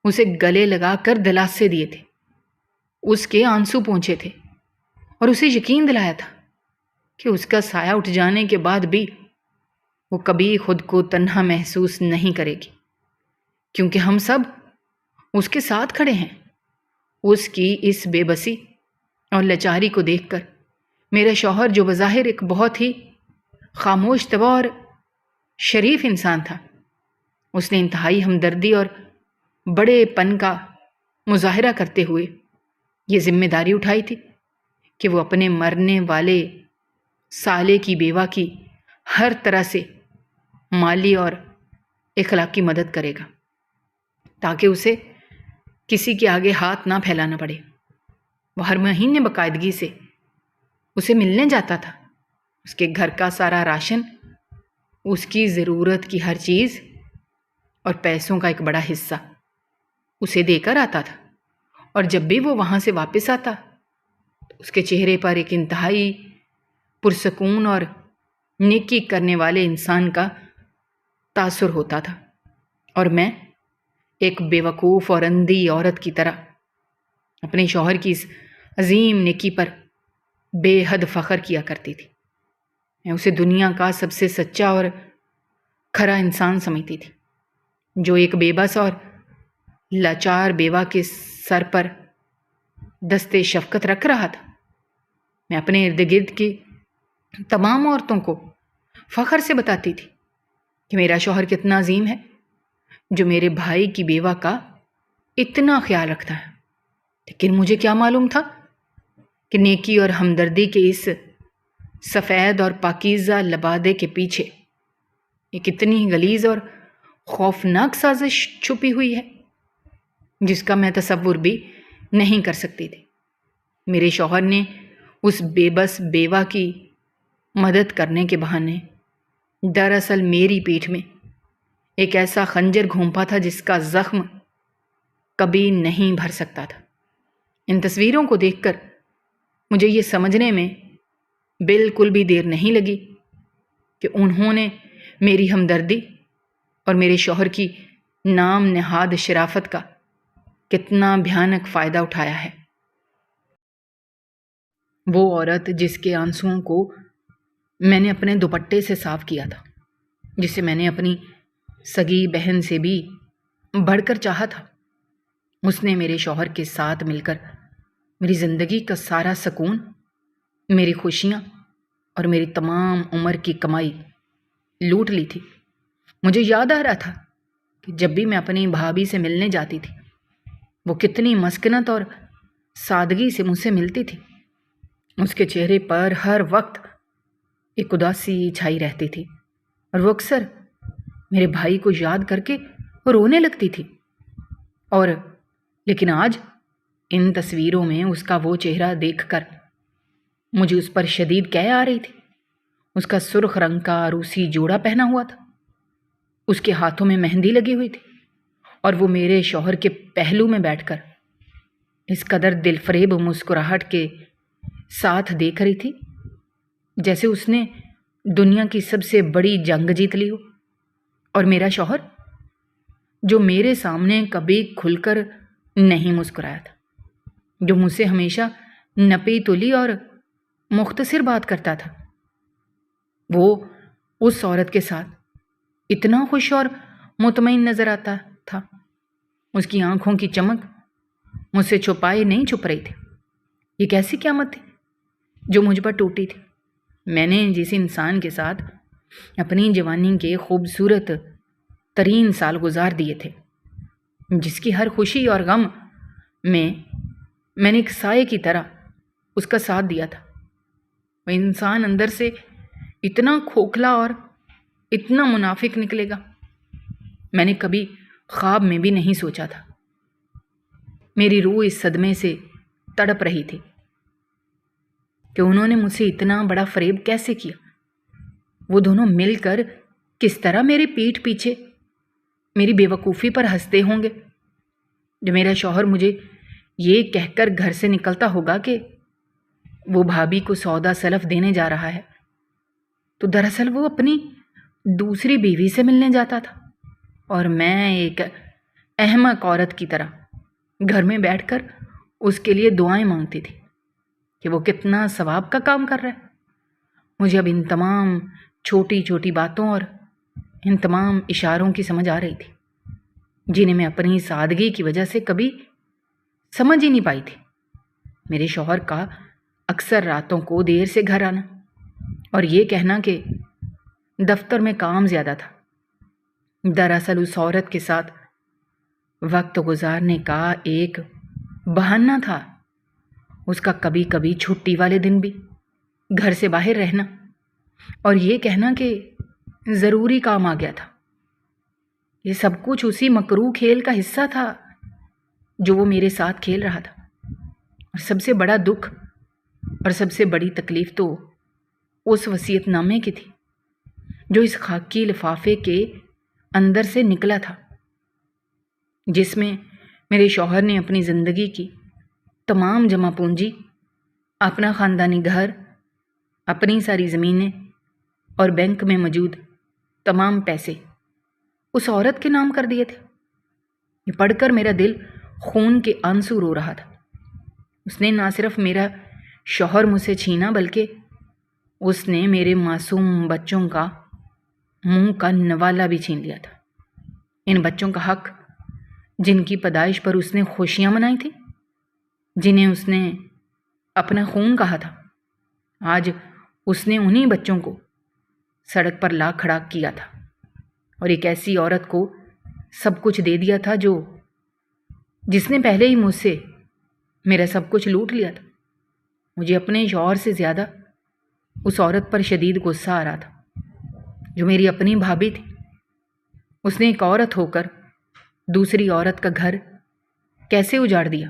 اسے گلے لگا کر دلاسے دیے تھے، اس کے آنسو پونچھے تھے اور اسے یقین دلایا تھا کہ اس کا سایہ اٹھ جانے کے بعد بھی وہ کبھی خود کو تنہا محسوس نہیں کرے گی، کیونکہ ہم سب اس کے ساتھ کھڑے ہیں۔ اس کی اس بے بسی اور لاچاری کو دیکھ کر میرا شوہر، جو بظاہر ایک بہت ہی خاموش طبع اور شریف انسان تھا، اس نے انتہائی ہمدردی اور بڑے پن کا مظاہرہ کرتے ہوئے یہ ذمہ داری اٹھائی تھی کہ وہ اپنے مرنے والے سالے کی بیوہ کی ہر طرح سے مالی اور اخلاقی مدد کرے گا تاکہ اسے کسی کے آگے ہاتھ نہ پھیلانا پڑے۔ وہ ہر مہینے باقاعدگی سے اسے ملنے جاتا تھا۔ اس کے گھر کا سارا راشن، اس کی ضرورت کی ہر چیز اور پیسوں کا ایک بڑا حصہ اسے دے کر آتا تھا، اور جب بھی وہ وہاں سے واپس آتا تو اس کے چہرے پر ایک انتہائی پرسکون اور نیکی کرنے والے انسان کا تاثر ہوتا تھا، اور میں ایک بیوقوف اور اندھی عورت کی طرح اپنے شوہر کی اس عظیم نیکی پر بے حد فخر کیا کرتی تھی۔ میں اسے دنیا کا سب سے سچا اور کھرا انسان سمجھتی تھی، جو ایک بے بس اور لاچار بیوہ کے سر پر دستے شفقت رکھ رہا تھا۔ میں اپنے ارد گرد کی تمام عورتوں کو فخر سے بتاتی تھی کہ میرا شوہر کتنا عظیم ہے، جو میرے بھائی کی بیوہ کا اتنا خیال رکھتا ہے۔ لیکن مجھے کیا معلوم تھا کہ نیکی اور ہمدردی کے اس سفید اور پاکیزہ لبادے کے پیچھے یہ کتنی غلیظ اور خوفناک سازش چھپی ہوئی ہے جس کا میں تصور بھی نہیں کر سکتی تھی۔ میرے شوہر نے اس بے بس بیوہ کی مدد کرنے کے بہانے دراصل میری پیٹھ میں ایک ایسا خنجر گھونپا تھا جس کا زخم کبھی نہیں بھر سکتا تھا۔ ان تصویروں کو دیکھ کر مجھے یہ سمجھنے میں بالکل بھی دیر نہیں لگی کہ انہوں نے میری ہمدردی اور میرے شوہر کی نام نہاد شرافت کا کتنا بھیانک فائدہ اٹھایا ہے۔ وہ عورت جس کے آنسوؤں کو میں نے اپنے دوپٹے سے صاف کیا تھا، جسے میں نے اپنی سگی بہن سے بھی بڑھ کر چاہا تھا، اس نے میرے شوہر کے ساتھ مل کر میری زندگی کا سارا سکون، میری خوشیاں اور میری تمام عمر کی کمائی لوٹ لی تھی۔ مجھے یاد آ رہا تھا کہ جب بھی میں اپنی بھابھی سے ملنے جاتی تھی وہ کتنی مسکنت اور سادگی سے مجھ سے ملتی تھی۔ اس کے چہرے پر ہر وقت ایک اداسی چھائی رہتی تھی اور وہ اکثر میرے بھائی کو یاد کر کے رونے لگتی تھی۔ اور لیکن آج ان تصویروں میں اس کا وہ چہرہ دیکھ کر مجھے اس پر شدید قے آ رہی تھی۔ اس کا سرخ رنگ کا روسی جوڑا پہنا ہوا تھا، اس کے ہاتھوں میں مہندی لگی ہوئی تھی اور وہ میرے شوہر کے پہلو میں بیٹھ کر اس قدر دل فریب مسکراہٹ کے ساتھ دیکھ رہی تھی جیسے اس نے دنیا کی سب سے بڑی جنگ جیت لی ہو۔ اور میرا شوہر جو میرے سامنے کبھی کھل کر نہیں مسکرایا تھا، جو مجھ سے ہمیشہ نپی تلی اور مختصر بات کرتا تھا، وہ اس عورت کے ساتھ اتنا خوش اور مطمئن نظر آتا تھا۔ اس کی آنکھوں کی چمک مجھ سے چھپائے نہیں چھپ رہی تھی۔ یہ کیسی قیامت تھی جو مجھ پر ٹوٹی تھی؟ میں نے جس انسان کے ساتھ اپنی جوانی کے خوبصورت ترین سال گزار دیے تھے، جس کی ہر خوشی اور غم میں نے ایک سائے کی طرح اس کا ساتھ دیا تھا، وہ انسان اندر سے اتنا کھوکھلا اور اتنا منافق نکلے گا، میں نے کبھی خواب میں بھی نہیں سوچا تھا۔ میری روح اس صدمے سے تڑپ رہی تھی کہ انہوں نے مجھ سے اتنا بڑا فریب کیسے کیا۔ وہ دونوں مل کر کس طرح میری پیٹھ پیچھے میری بے وقوفی پر ہنستے ہوں گے۔ جو میرا شوہر مجھے یہ کہہ کر گھر سے نکلتا ہوگا کہ وہ بھابھی کو سودا سلف دینے جا رہا ہے، تو دراصل وہ اپنی دوسری بیوی سے ملنے جاتا تھا، اور میں ایک احمق عورت کی طرح گھر میں بیٹھ کر اس کے لیے دعائیں مانگتی تھی کہ وہ کتنا ثواب کا کام کر رہا ہے۔ مجھے اب ان تمام چھوٹی چھوٹی باتوں اور ان تمام اشاروں کی سمجھ آ رہی تھی جنہیں میں اپنی سادگی کی وجہ سے کبھی سمجھ ہی نہیں پائی تھی۔ میرے شوہر کا اکثر راتوں کو دیر سے گھر آنا اور یہ کہنا کہ دفتر میں کام زیادہ تھا، دراصل اس عورت کے ساتھ وقت گزارنے کا ایک بہانہ تھا۔ اس کا کبھی کبھی چھٹی والے دن بھی گھر سے باہر رہنا اور یہ کہنا کہ ضروری کام آ گیا تھا۔ یہ سب کچھ اسی مکروہ کھیل کا حصہ تھا جو وہ میرے ساتھ کھیل رہا تھا۔ اور سب سے بڑا دکھ اور سب سے بڑی تکلیف تو اس وصیت نامے کی تھی جو اس خاکی لفافے کے اندر سے نکلا تھا، جس میں میرے شوہر نے اپنی زندگی کی تمام جمع پونجی، اپنا خاندانی گھر، اپنی ساری زمینیں اور بینک میں موجود تمام پیسے اس عورت کے نام کر دیے تھے۔ یہ پڑھ کر میرا دل خون کے آنسو رو رہا تھا۔ اس نے نہ صرف میرا شوہر مجھ سے چھینا بلکہ اس نے میرے معصوم بچوں کا منہ کا نوالا بھی چھین لیا تھا۔ ان بچوں کا حق جن کی پیدائش پر اس نے خوشیاں منائی تھیں، جنہیں اس نے اپنا خون کہا تھا، آج اس نے انہی بچوں کو سڑک پر لا کھڑا کیا تھا اور ایک ایسی عورت کو سب کچھ دے دیا تھا جس نے پہلے ہی مجھ سے میرا سب کچھ لوٹ لیا تھا۔ مجھے اپنے شوہر سے زیادہ اس عورت پر شدید غصہ آ رہا تھا جو میری اپنی بھابھی تھی، اس نے ایک عورت ہو کر دوسری عورت کا گھر کیسے اجاڑ دیا؟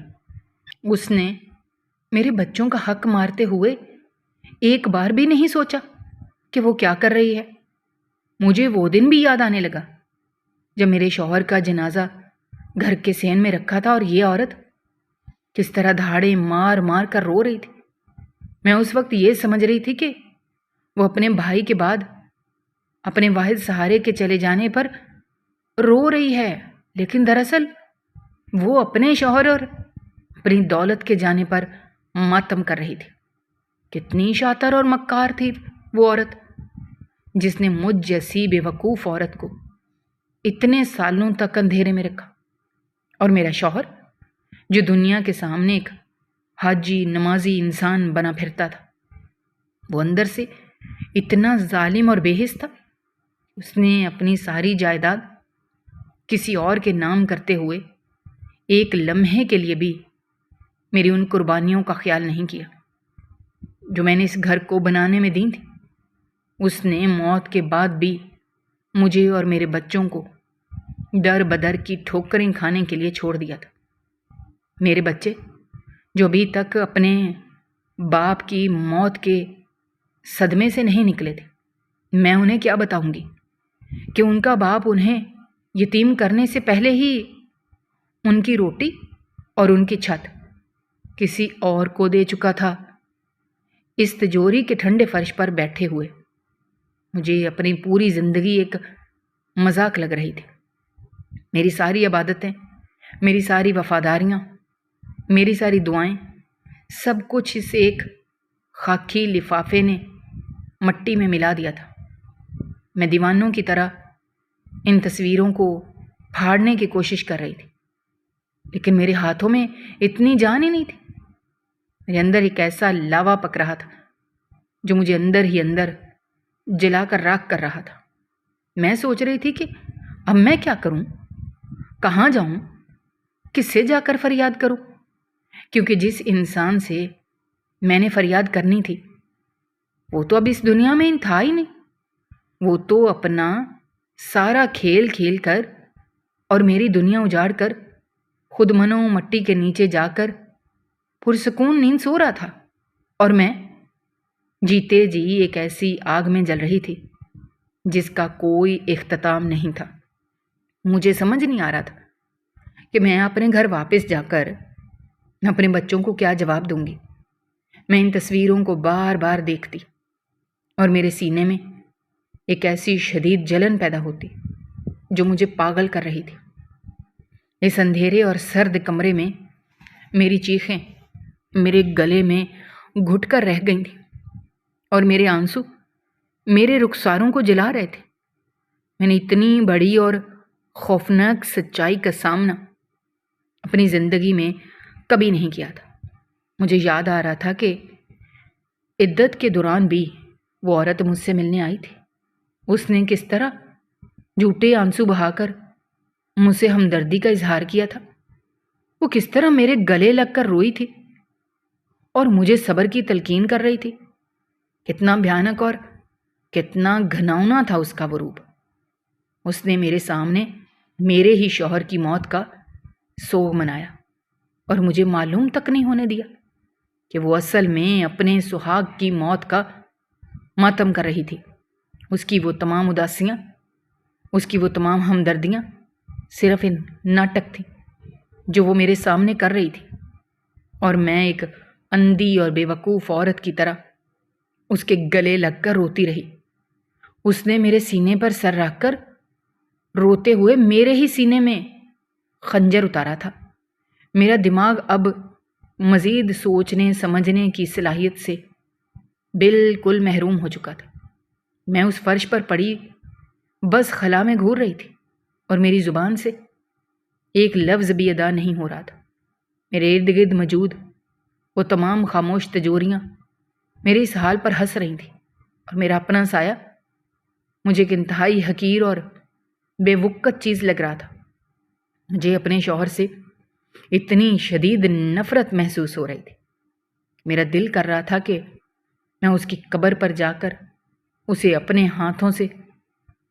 اس نے میرے بچوں کا حق مارتے ہوئے ایک بار بھی نہیں سوچا کہ وہ کیا کر رہی ہے۔ مجھے وہ دن بھی یاد آنے لگا جب میرے شوہر کا جنازہ گھر کے سین میں رکھا تھا اور یہ عورت کس طرح دھاڑے مار مار کر رو رہی تھی۔ میں اس وقت یہ سمجھ رہی تھی کہ وہ اپنے بھائی کے بعد اپنے واحد سہارے کے چلے جانے پر رو رہی ہے، لیکن دراصل وہ اپنے شوہر اور اپنی دولت کے جانے پر ماتم کر رہی تھی۔ کتنی شاطر اور مکار تھی وہ عورت، جس نے مجھ جیسی بے وقوف عورت کو اتنے سالوں تک اندھیرے میں رکھا، اور میرا شوہر جو دنیا کے سامنے ایک حاجی نمازی انسان بنا پھرتا تھا، وہ اندر سے اتنا ظالم اور بے حس تھا۔ اس نے اپنی ساری جائیداد کسی اور کے نام کرتے ہوئے ایک لمحے کے لیے بھی میری ان قربانیوں کا خیال نہیں کیا جو میں نے اس گھر کو بنانے میں دی تھی۔ اس نے موت کے بعد بھی مجھے اور میرے بچوں کو در بدر کی ٹھوکریں کھانے کے لیے چھوڑ دیا تھا۔ میرے بچے جو ابھی تک اپنے باپ کی موت کے صدمے سے نہیں نکلے تھے، میں انہیں کیا بتاؤں گی کہ ان کا باپ انہیں یتیم کرنے سے پہلے ہی ان کی روٹی اور ان کی چھت کسی اور کو دے چکا تھا۔ اس تجوری کے ٹھنڈے فرش پر بیٹھے ہوئے مجھے اپنی پوری زندگی ایک مذاق لگ رہی تھی۔ میری ساری عبادتیں، میری ساری وفاداریاں، میری ساری دعائیں، سب کچھ اس ایک خاکی لفافے نے مٹی میں ملا دیا تھا۔ میں دیوانوں کی طرح ان تصویروں کو پھاڑنے کی کوشش کر رہی تھی، لیکن میرے ہاتھوں میں اتنی جان ہی نہیں تھی۔ میرے اندر ایک ایسا لاوا پک رہا تھا جو مجھے اندر ہی اندر جلا کر راکھ کر رہا تھا۔ میں سوچ رہی تھی کہ اب میں کیا کروں، کہاں جاؤں، کس سے جا کر فریاد کروں، کیونکہ جس انسان سے میں نے فریاد کرنی تھی وہ تو اب اس دنیا میں تھا ہی نہیں۔ وہ تو اپنا سارا کھیل کھیل کر اور میری دنیا اجاڑ کر خود منو مٹی کے نیچے جا کر پرسکون نیند سو رہا تھا، اور میں جیتے جی ایک ایسی آگ میں جل رہی تھی جس کا کوئی اختتام نہیں تھا۔ مجھے سمجھ نہیں آ رہا تھا کہ میں اپنے گھر واپس جا کر اپنے بچوں کو کیا جواب دوں گی۔ میں ان تصویروں کو بار بار دیکھتی اور میرے سینے میں ایک ایسی شدید جلن پیدا ہوتی جو مجھے پاگل کر رہی تھی۔ اس اندھیرے اور سرد کمرے میں میری چیخیں میرے گلے میں گھٹ کر رہ گئی تھیں، اور میرے آنسو میرے رخساروں کو جلا رہے تھے۔ میں نے اتنی بڑی اور خوفناک سچائی کا سامنا اپنی زندگی میں کبھی نہیں کیا تھا۔ مجھے یاد آ رہا تھا کہ عدت کے دوران بھی وہ عورت مجھ سے ملنے آئی تھی۔ اس نے کس طرح جھوٹے آنسو بہا کر مجھ سے ہمدردی کا اظہار کیا تھا۔ وہ کس طرح میرے گلے لگ کر روئی تھی اور مجھے صبر کی تلقین کر رہی تھی۔ کتنا بھیانک اور کتنا گھناؤنا تھا اس کا وہ روپ۔ اس نے میرے سامنے میرے ہی شوہر کی موت کا سوگ منایا اور مجھے معلوم تک نہیں ہونے دیا کہ وہ اصل میں اپنے سہاگ کی موت کا ماتم کر رہی تھی۔ اس کی وہ تمام اداسیاں، اس کی وہ تمام ہمدردیاں صرف ان ناٹک تھیں جو وہ میرے سامنے کر رہی تھی، اور میں ایک اندھی اور بے وقوف عورت کی طرح اس کے گلے لگ کر روتی رہی۔ اس نے میرے سینے پر سر رکھ کر روتے ہوئے میرے ہی سینے میں خنجر اتارا تھا۔ میرا دماغ اب مزید سوچنے سمجھنے کی صلاحیت سے بالکل محروم ہو چکا تھا۔ میں اس فرش پر پڑی بس خلا میں گھور رہی تھی، اور میری زبان سے ایک لفظ بھی ادا نہیں ہو رہا تھا۔ میرے ارد گرد موجود وہ تمام خاموش تجوریاں میرے اس حال پر ہنس رہی تھیں، اور میرا اپنا سایہ مجھے ایک انتہائی حقیر اور بے وقت چیز لگ رہا تھا۔ مجھے اپنے شوہر سے اتنی شدید نفرت محسوس ہو رہی تھی، میرا دل کر رہا تھا کہ میں اس کی قبر پر جا کر اسے اپنے ہاتھوں سے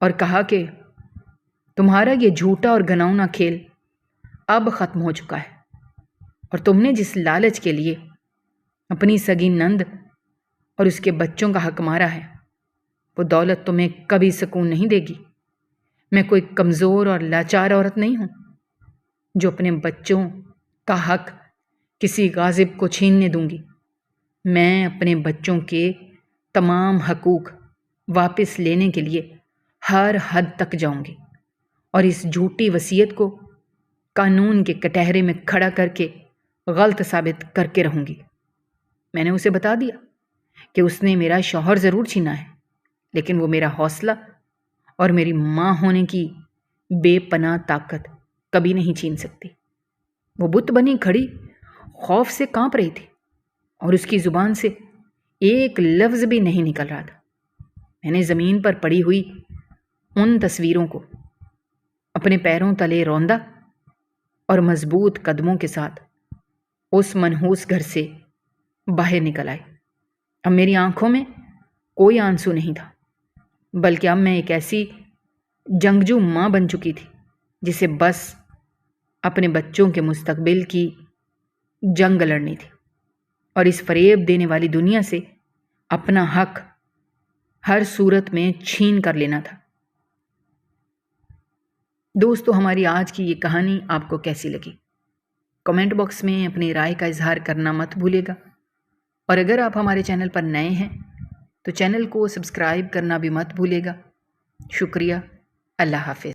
اور کہا کہ تمہارا یہ جھوٹا اور گناؤنا کھیل اب ختم ہو چکا ہے، اور تم نے جس لالچ کے لیے اپنی سگی نند اور اس کے بچوں کا حق مارا ہے، وہ دولت تمہیں کبھی سکون نہیں دے گی۔ میں کوئی کمزور اور لاچار عورت نہیں ہوں جو اپنے بچوں کا حق کسی غاصب کو چھیننے دوں گی۔ میں اپنے بچوں کے تمام حقوق واپس لینے کے لیے ہر حد تک جاؤں گی، اور اس جھوٹی وصیت کو قانون کے کٹہرے میں کھڑا کر کے غلط ثابت کر کے رہوں گی۔ میں نے اسے بتا دیا کہ اس نے میرا شوہر ضرور چھینا ہے، لیکن وہ میرا حوصلہ اور میری ماں ہونے کی بے پناہ طاقت کبھی نہیں چھین سکتی۔ وہ بت بنی کھڑی خوف سے کانپ رہی تھی، اور اس کی زبان سے ایک لفظ بھی نہیں نکل رہا تھا۔ میں نے زمین پر پڑی ہوئی ان تصویروں کو اپنے پیروں تلے روندا اور مضبوط قدموں کے ساتھ اس منحوس گھر سے باہر نکل آئی۔ اب میری آنکھوں میں کوئی آنسو نہیں تھا، بلکہ اب میں ایک ایسی جنگجو ماں بن چکی تھی جسے بس اپنے بچوں کے مستقبل کی جنگ لڑنی تھی، اور اس فریب دینے والی دنیا سے اپنا حق ہر صورت میں چھین کر لینا تھا۔ دوستو، ہماری آج کی یہ کہانی آپ کو کیسی لگی؟ کمنٹ باکس میں اپنی رائے کا اظہار کرنا مت بھولیے گا، اور اگر آپ ہمارے چینل پر نئے ہیں تو چینل کو سبسکرائب کرنا بھی مت بھولیے گا۔ شکریہ۔ اللہ حافظ۔